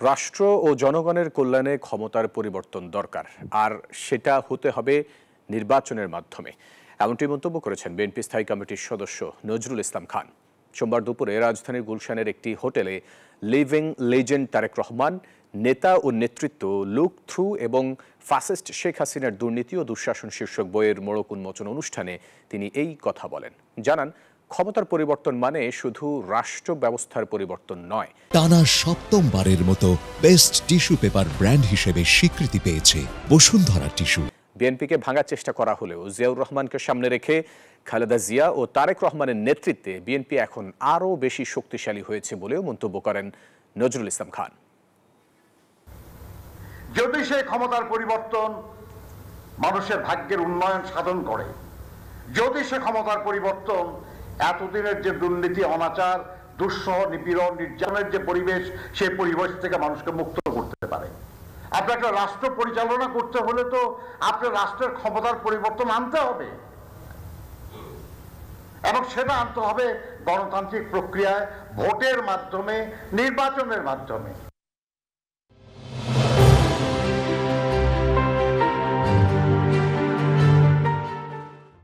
রাষ্ট্র ও জনগণের কল্যাণে ক্ষমতার পরিবর্তন দরকার, আর সেটা হতে হবে নির্বাচনের মাধ্যমে। এমনটি মন্তব্য করেছেন বিএনপি স্থায়ী কমিটির সদস্য নজরুল ইসলাম খান। সোমবার দুপুরে রাজধানীর গুলশানের একটি হোটেলে লিভিং লেজেন্ড তারেক রহমান, নেতা ও নেতৃত্ব, লুক থ্রু এবং ফ্যাসিস্ট শেখ হাসিনার দুর্নীতি ও দুঃশাসন শীর্ষক বইয়ের মোড়ক উন্মোচন অনুষ্ঠানে তিনি এই কথা বলেন। জানান, ক্ষমতার পরিবর্তন মানে শুধু রাষ্ট্র ব্যবস্থার পরিবর্তন নয়। টানা সপ্তমবারের মতো বেস্ট টিস্যু পেপার ব্র্যান্ড হিসেবে স্বীকৃতি পেয়েছে বসুন্ধরা টিস্যু। বিএনপিকে ভাঙার চেষ্টা করা হলেও জিয়াউর রহমানকে সামনে রেখে খালেদা জিয়া ও তারেক রহমানের নেতৃত্বে বিএনপি এখন আরও বেশি শক্তিশালী হয়েছে বলেও মন্তব্য করেন নজরুল ইসলাম খান। যদি সেই ক্ষমতার পরিবর্তন মানুষের ভাগ্যের উন্নয়ন সাধন করে, যদি সে ক্ষমতার পরিবর্তন এতদিনের যে দুর্নীতি, অনাচার, দুঃসহ, নিপীড়ন, নির্যাতনের যে পরিবেশ, সেই পরিবেশ থেকে মানুষকে মুক্ত করতে পারে। আপনার একটা রাষ্ট্র পরিচালনা করতে হলে তো আপনার রাষ্ট্রের ক্ষমতার পরিবর্তন আনতে হবে, এবং সেটা আনতে হবে গণতান্ত্রিক প্রক্রিয়ায়, ভোটের মাধ্যমে, নির্বাচনের মাধ্যমে।